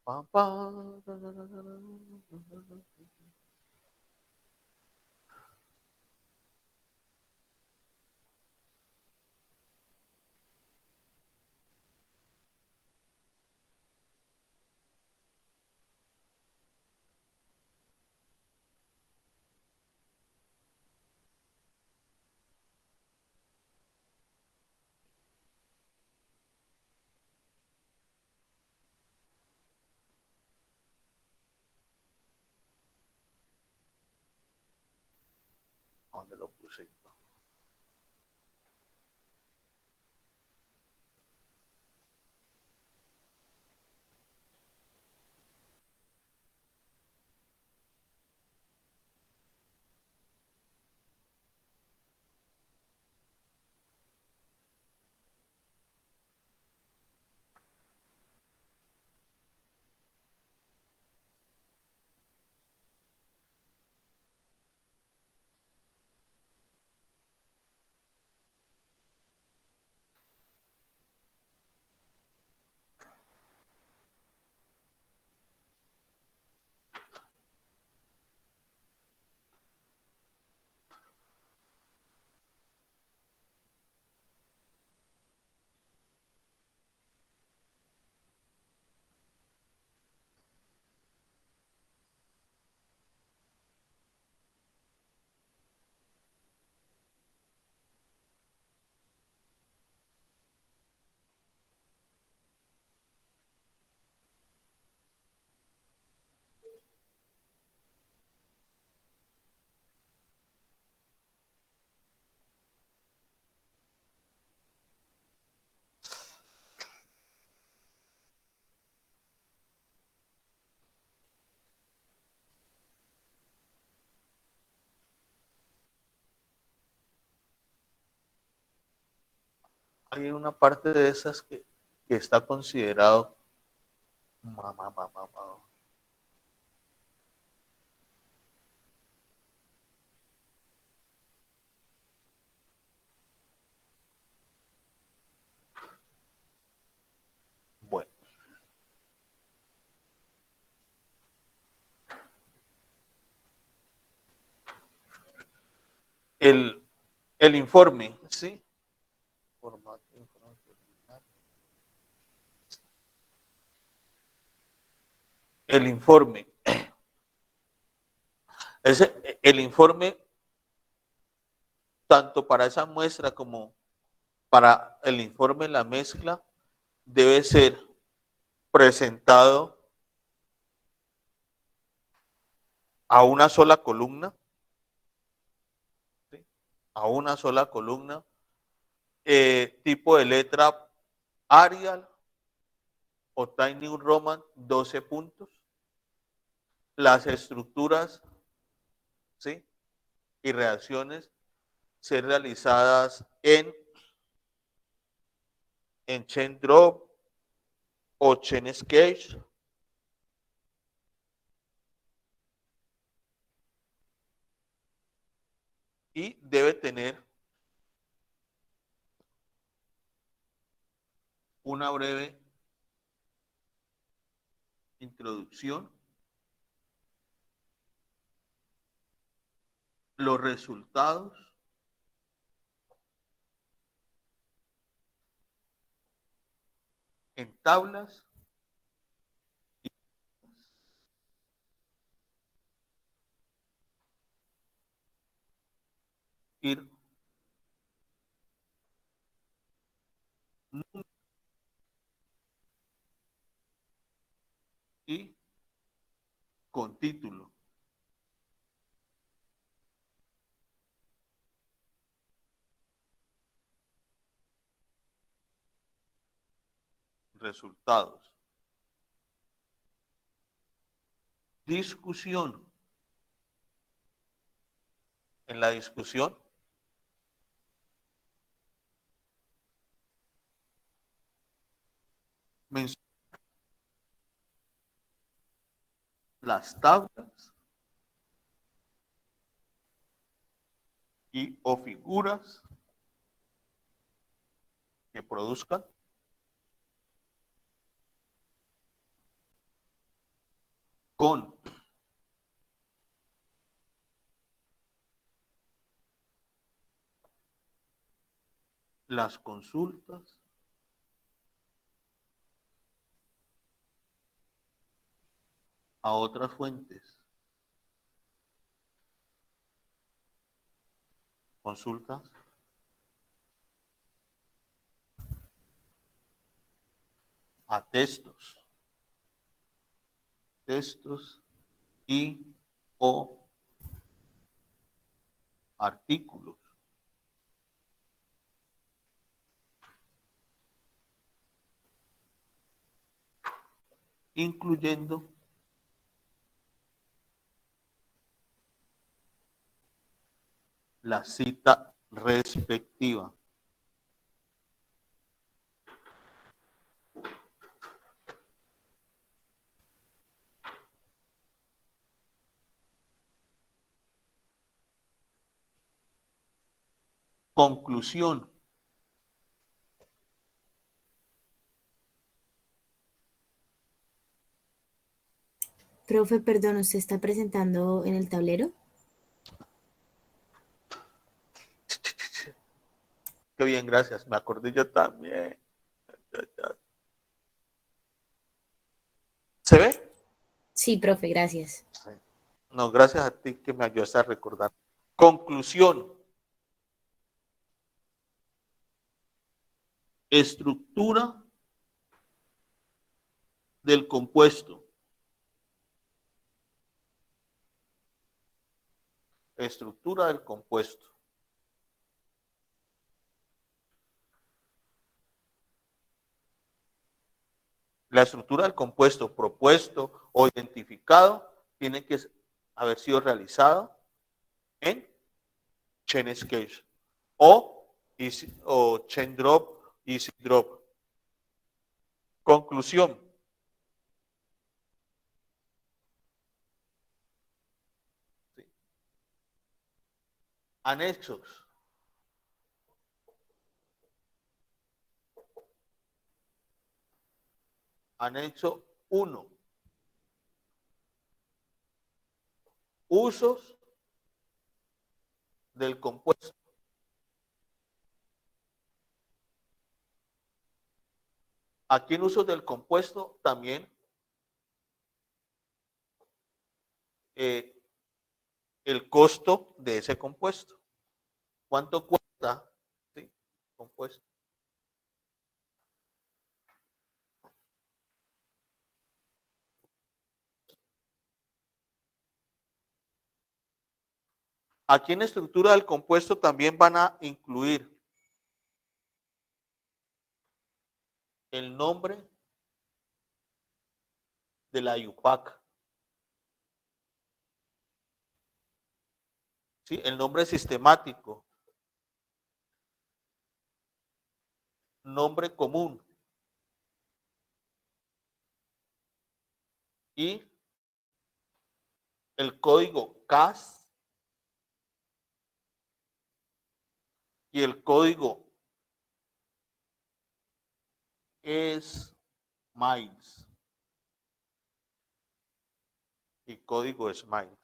Pam, pam. ¿Dónde lo puse? Hay una parte de esas que está considerado mamá, mamá, mamá. Bueno, el informe, ¿sí? El informe. El informe, tanto para esa muestra como para el informe la mezcla, debe ser presentado a una sola columna, ¿sí? A una sola columna, tipo de letra Arial o Tiny Roman, 12 puntos. Las estructuras, ¿sí? Y reacciones ser realizadas en Chain Drop o Chain Sketch. Y debe tener una breve introducción, los resultados, en tablas ir y con título. Resultados. Discusión. En la discusión menciona las tablas y o figuras que produzcan con las consultas a otras fuentes. Consultas a textos y o artículos, incluyendo la cita respectiva. Conclusión.
Profe, perdón, ¿usted está presentando en el tablero?
Qué bien, gracias. Me acordé yo también. ¿Se ve?
Sí, profe, gracias.
Sí. No, gracias a ti que me ayudas a recordar. Conclusión. Estructura del compuesto. Estructura del compuesto. La estructura del compuesto propuesto o identificado tiene que haber sido realizado en Chain Sketch o Chain Drop, Easy Drop. Conclusión. Sí. Anexos. Anexo 1. Usos del compuesto. Aquí en usos del compuesto también el costo de ese compuesto. ¿Cuánto cuesta? ¿Sí? Compuesto. Aquí en la estructura del compuesto también van a incluir el nombre de la IUPAC, ¿sí? El nombre sistemático, nombre común y el código CAS y el código SMILES y código SMILES.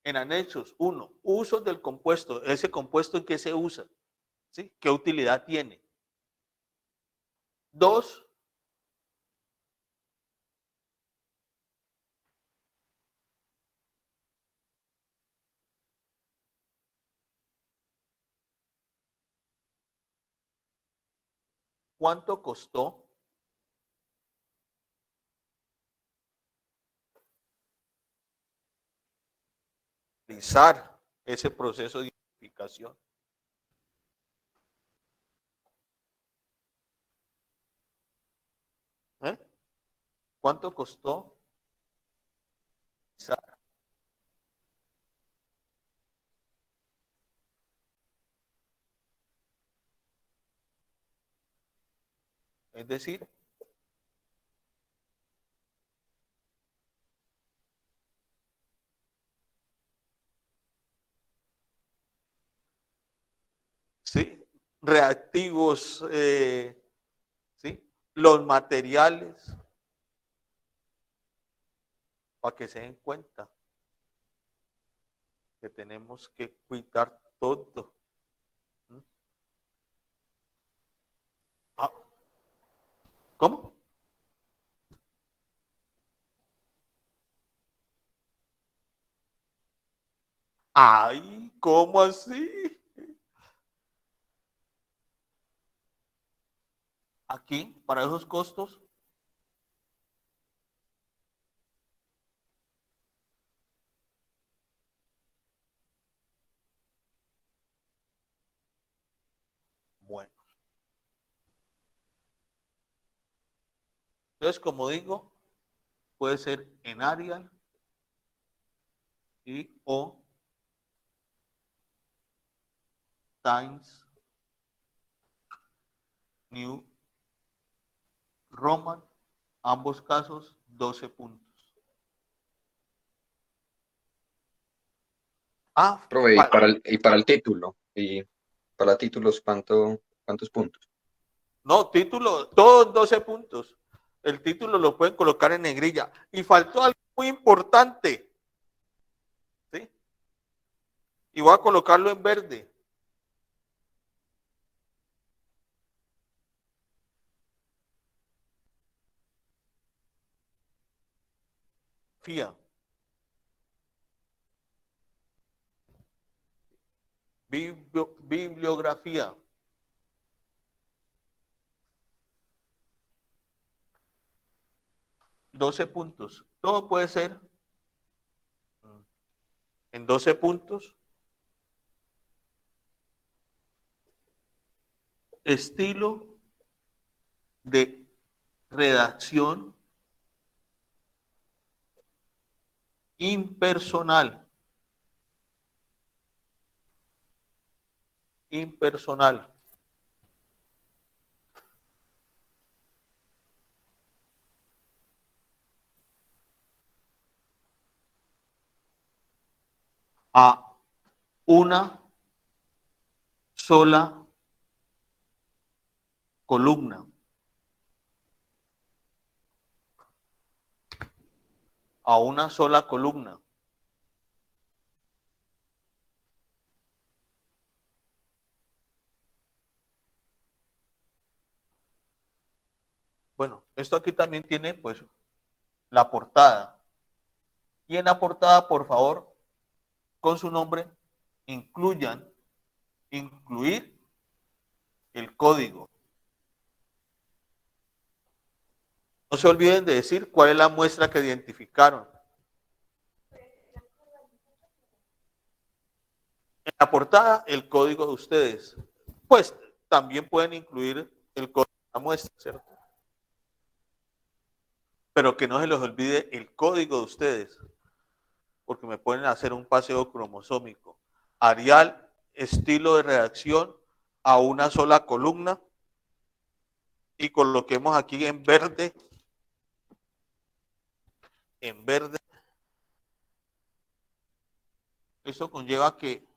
En anexos, 1, usos del compuesto. ¿Ese compuesto en qué se usa? ¿Sí? ¿Qué utilidad tiene? 2, ¿cuánto costó? Realizar ese proceso de identificación. ¿Eh? ¿Cuánto costó? Es decir, ¿sí? Reactivos, ¿sí? Los materiales, para que se den cuenta que tenemos que cuidar todo. Ah, ¿cómo? Ay, ¿cómo así? Aquí, para esos costos, bueno. Entonces, como digo, puede ser en Arial y o Times New Roman, ambos casos 12 puntos. Ah,
Profe, y para el título, y para títulos, ¿cuántos puntos?
no, título, todos 12 puntos. El título lo pueden colocar en negrilla. Y faltó algo muy importante. ¿Sí? Y voy a colocarlo en verde. FIA. Bibliografía. $12 puntos. Todo puede ser en 12 puntos. Estilo de redacción impersonal. Impersonal. A una sola columna. a una sola columna. Bueno, esto aquí también tiene pues la portada. Y en la portada, por favor, con su nombre, incluir el código. No se olviden de decir cuál es la muestra que identificaron. En la portada, el código de ustedes. Pues también pueden incluir el código de la muestra, ¿cierto? Pero que no se les olvide el código de ustedes, porque me pueden hacer un paseo cromosómico. Arial, estilo de redacción a una sola columna, y coloquemos aquí en verde, Eso conlleva que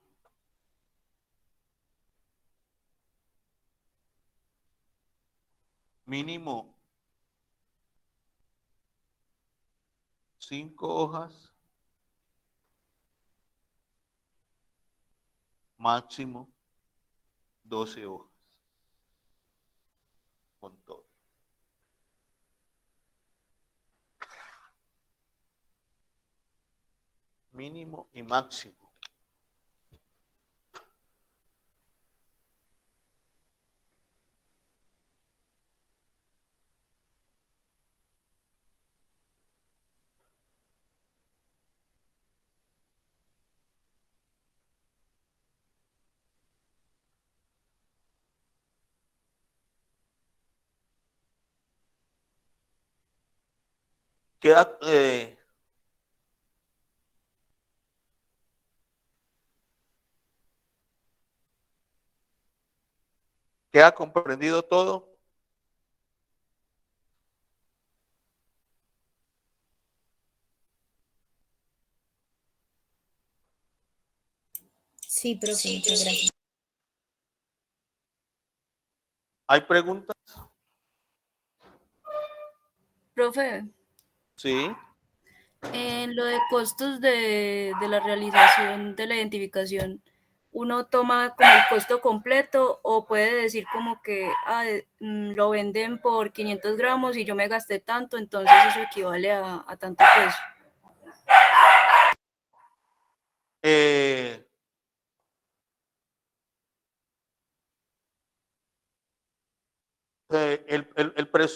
mínimo 5 hojas, máximo 12 hojas, con todo. Mínimo y máximo. Queda, ¿queda comprendido todo?
Sí, profe, muchas gracias.
¿Hay preguntas?
Profe,
Sí.
en lo de costos de la realización de la identificación, ¿uno toma como el costo completo o puede decir como que lo venden por 500 gramos y yo me gasté tanto, entonces eso equivale a tanto precio?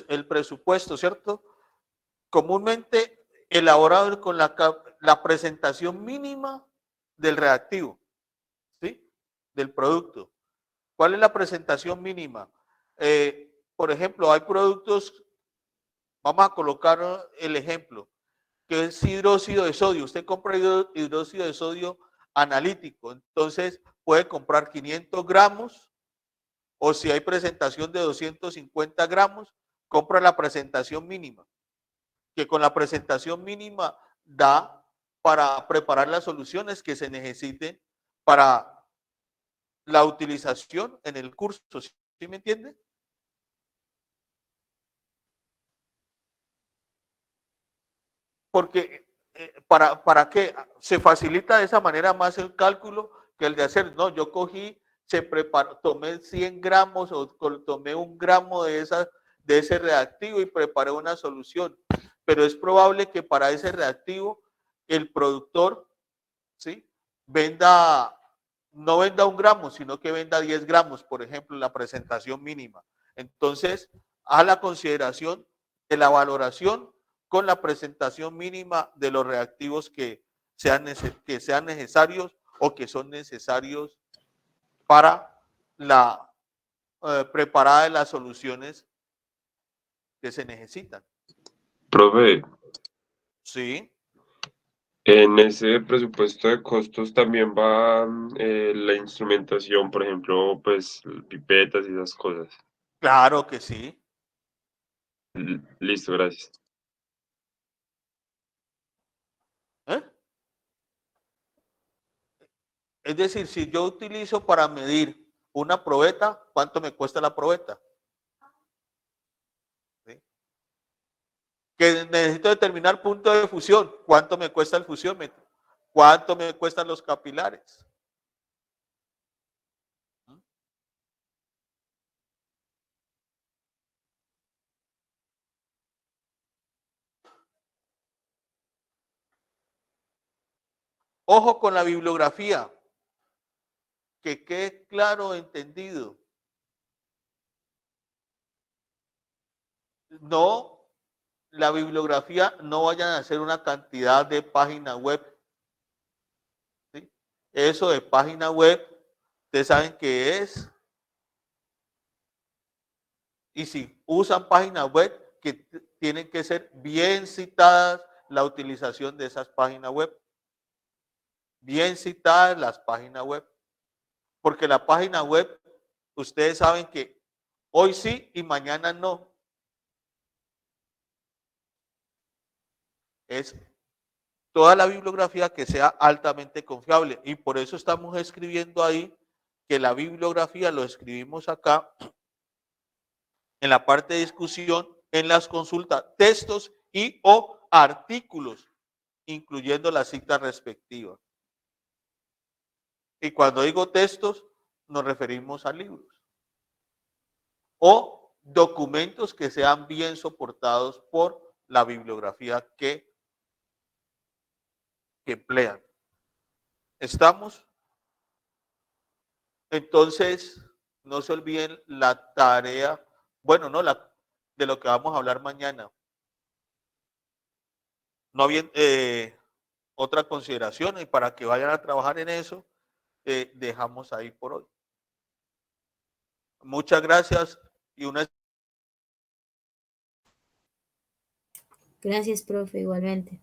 El presupuesto, ¿cierto? Comúnmente elaborado con la presentación mínima del reactivo, ¿sí? Del producto. ¿Cuál es la presentación mínima? Por ejemplo, hay productos, vamos a colocar el ejemplo, que es hidróxido de sodio. Usted compra hidróxido de sodio analítico, entonces puede comprar 500 gramos, o si hay presentación de 250 gramos, compra la presentación mínima, que con la presentación mínima da para preparar las soluciones que se necesiten para la utilización en el curso. ¿Sí me entiende? Porque ¿para qué? Se facilita de esa manera más el cálculo que el de hacer, no, yo cogí, se preparó, tomé 100 gramos o tomé 1 gramo de ese reactivo y preparé una solución. Pero es probable que para ese reactivo el productor, ¿sí?, no venda 1 gramo, sino que venda 10 gramos, por ejemplo, la presentación mínima. Entonces, a la consideración de la valoración con la presentación mínima de los reactivos que sean necesarios o que son necesarios para la preparada de las soluciones que se necesitan.
Profe,
Sí.
en ese presupuesto de costos también va la instrumentación, por ejemplo, pues pipetas y esas cosas.
Claro que sí.
Listo, gracias.
¿Eh? Es decir, si yo utilizo para medir una probeta, ¿cuánto me cuesta la probeta? ¿Sí? Que necesito determinar punto de fusión. ¿Cuánto me cuesta el fusiómetro? ¿Cuánto me cuestan los capilares? Ojo con la bibliografía. Que quede claro, entendido. No, la bibliografía no vayan a hacer una cantidad de páginas web. ¿Sí? Eso de página web, ustedes saben qué es. Y si usan páginas web, que tienen que ser bien citadas la utilización de esas páginas web. Bien citadas las páginas web. Porque la página web, ustedes saben que hoy sí y mañana no. Es toda la bibliografía que sea altamente confiable. Y por eso estamos escribiendo ahí que la bibliografía lo escribimos acá en la parte de discusión, en las consultas, textos y o artículos, incluyendo la cita respectiva. Y cuando digo textos, nos referimos a libros o documentos que sean bien soportados por la bibliografía que emplean. ¿Estamos? Entonces, no se olviden la tarea, bueno, no, de lo que vamos a hablar mañana. No había otra consideración y para que vayan a trabajar en eso, dejamos ahí por hoy. Muchas gracias y una...
Gracias, profe, igualmente.